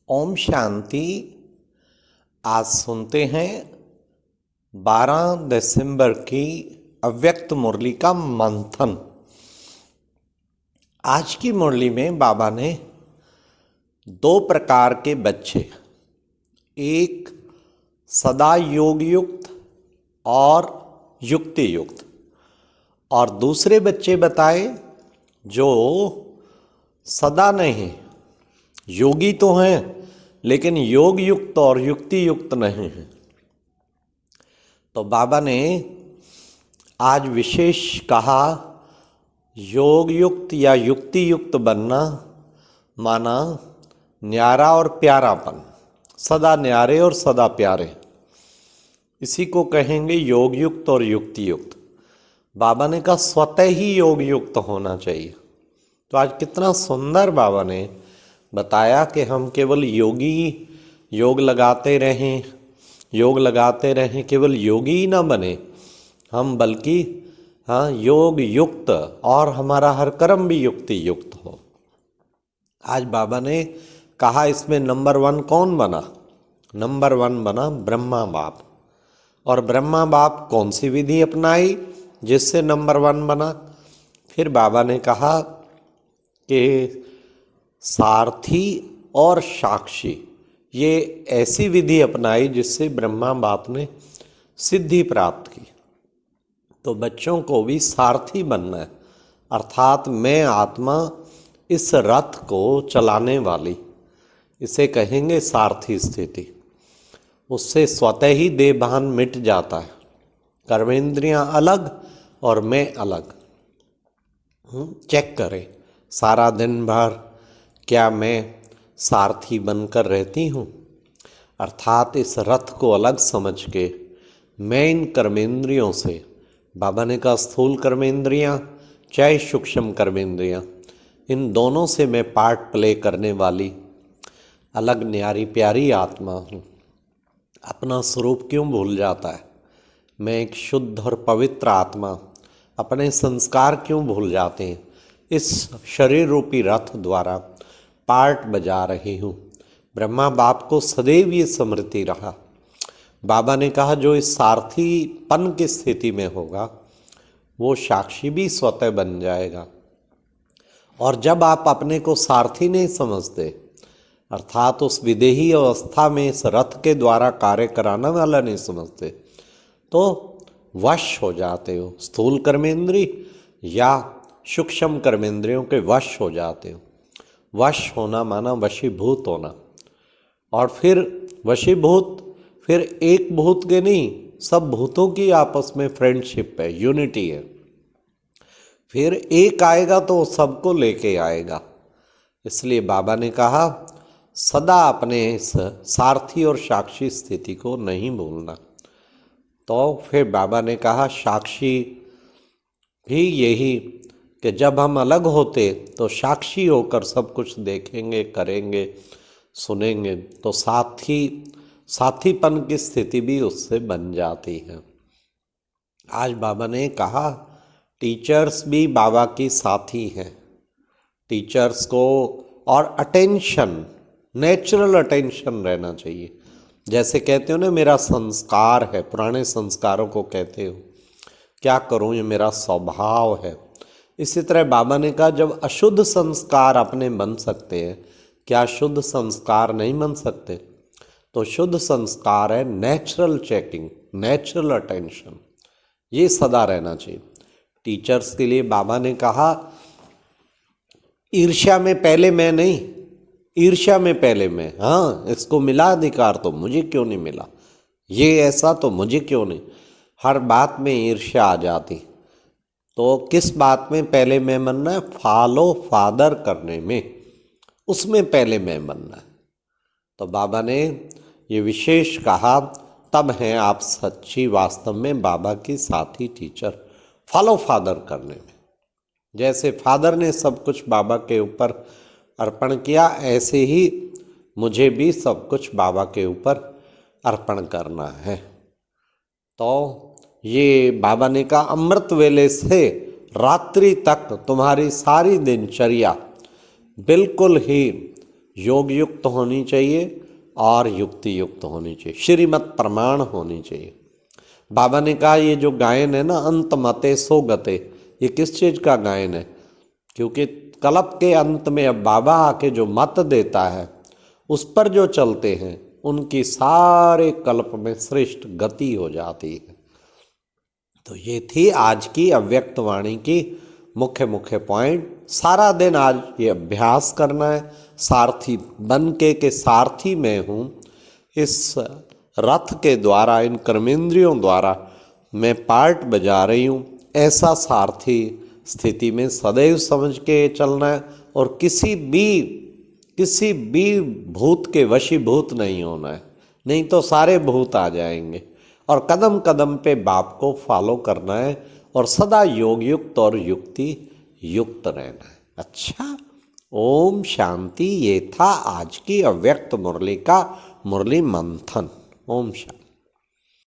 ओम शांति। आज सुनते हैं 12 दिसंबर की अव्यक्त मुरली का मंथन। आज की मुरली में बाबा ने दो प्रकार के बच्चे, एक सदा योग युक्त और युक्ति युक्त, और दूसरे बच्चे बताए जो सदा नहीं, योगी तो हैं लेकिन योग युक्त और युक्ति युक्त नहीं है। तो बाबा ने आज विशेष कहा, योग युक्त या युक्ति युक्त बनना माना न्यारा और प्यारापन, सदा न्यारे और सदा प्यारे, इसी को कहेंगे योग युक्त और युक्ति युक्त। बाबा ने कहा स्वतः ही योग युक्त होना चाहिए। तो आज कितना सुंदर बाबा ने बताया कि हम केवल योग लगाते रहें, केवल योगी ही ना बने हम, बल्कि योग युक्त और हमारा हर कर्म भी युक्ति युक्त हो। आज बाबा ने कहा इसमें नंबर 1 कौन बना? नंबर 1 बना ब्रह्मा बाप। और ब्रह्मा बाप कौन सी विधि अपनाई जिससे नंबर 1 बना? फिर बाबा ने कहा कि सारथी और साक्षी, ये ऐसी विधि अपनाई जिससे ब्रह्मा बाप ने सिद्धि प्राप्त की। तो बच्चों को भी सारथी बनना है, अर्थात मैं आत्मा इस रथ को चलाने वाली, इसे कहेंगे सारथी स्थिति। उससे स्वतः ही देहभान मिट जाता है, कर्मेंद्रियां अलग और मैं अलग। चेक करें सारा दिन भर क्या मैं सारथी बनकर रहती हूँ, अर्थात इस रथ को अलग समझ के मैं इन कर्मेंद्रियों से, बाबा ने कहा स्थूल कर्मेंद्रियाँ चाहे सूक्ष्म कर्मेंद्रियाँ, इन दोनों से मैं पार्ट प्ले करने वाली अलग न्यारी प्यारी आत्मा हूँ। अपना स्वरूप क्यों भूल जाता है? मैं एक शुद्ध और पवित्र आत्मा, अपने संस्कार क्यों भूल जाते हैं? इस शरीर रूपी रथ द्वारा पार्ट बजा रही हूँ। ब्रह्मा बाप को सदैव ये स्मृति रहा। बाबा ने कहा जो इस सारथीपन की स्थिति में होगा वो साक्षी भी स्वतः बन जाएगा। और जब आप अपने को सारथी नहीं समझते, अर्थात उस विदेही अवस्था में इस रथ के द्वारा कार्य कराने वाला नहीं समझते, तो वश हो जाते हो, स्थूल कर्मेंद्री या सूक्ष्म कर्मेंद्रियों के वश हो जाते हो। वश होना माना वशीभूत होना, और फिर वशीभूत फिर एक भूत के नहीं, सब भूतों की आपस में फ्रेंडशिप है, यूनिटी है। फिर एक आएगा तो सबको लेके आएगा। इसलिए बाबा ने कहा सदा अपने इस सारथी और साक्षी स्थिति को नहीं भूलना। तो फिर बाबा ने कहा साक्षी भी यही कि जब हम अलग होते तो साक्षी होकर सब कुछ देखेंगे, करेंगे, सुनेंगे, तो साथीपन की स्थिति भी उससे बन जाती है। आज बाबा ने कहा टीचर्स भी बाबा की साथी हैं। टीचर्स को और अटेंशन, नेचुरल अटेंशन रहना चाहिए। जैसे कहते हो ना मेरा संस्कार है, पुराने संस्कारों को कहते हो, क्या करूँ ये मेरा स्वभाव है। इसी तरह बाबा ने कहा जब अशुद्ध संस्कार अपने बन सकते हैं, क्या शुद्ध संस्कार नहीं बन सकते? तो शुद्ध संस्कार है नेचुरल चेकिंग, नेचुरल अटेंशन, ये सदा रहना चाहिए। टीचर्स के लिए बाबा ने कहा ईर्ष्या में पहले मैं नहीं, ईर्ष्या में पहले मैं, हाँ इसको मिला अधिकार तो मुझे क्यों नहीं मिला, ये ऐसा तो मुझे क्यों नहीं। हर बात में ईर्ष्या आ जाती। तो किस बात में पहले मैं बनना है? फॉलो फादर करने में, उसमें पहले मैं बनना है। तो बाबा ने ये विशेष कहा, तब हैं आप सच्ची वास्तव में बाबा की साथी टीचर, फॉलो फादर करने में। जैसे फादर ने सब कुछ बाबा के ऊपर अर्पण किया, ऐसे ही मुझे भी सब कुछ बाबा के ऊपर अर्पण करना है। तो ये बाबा ने कहा अमृत वेले से रात्रि तक तुम्हारी सारी दिनचर्या बिल्कुल ही योग युक्त होनी चाहिए और युक्ति युक्त होनी चाहिए, श्रीमत प्रमाण होनी चाहिए। बाबा ने कहा ये जो गायन है ना, अंत मते सो गते, ये किस चीज़ का गायन है? क्योंकि कल्प के अंत में अब बाबा आके जो मत देता है उस पर जो चलते हैं उनकी सारे कल्प में श्रेष्ठ गति हो जाती है। तो ये थी आज की अव्यक्त वाणी की मुख्य मुख्य पॉइंट। सारा दिन आज ये अभ्यास करना है, सारथी बन के सारथी मैं हूँ, इस रथ के द्वारा, इन कर्मेंद्रियों द्वारा मैं पार्ट बजा रही हूँ, ऐसा सारथी स्थिति में सदैव समझ के चलना है और किसी भी भूत के वशीभूत नहीं होना है, नहीं तो सारे भूत आ जाएंगे। और कदम कदम पे बाप को फॉलो करना है और सदा योग युक्त और युक्ति युक्त रहना है। अच्छा, ओम शांति। ये था आज की अव्यक्त मुरली का मुरली मंथन। ओम शांति।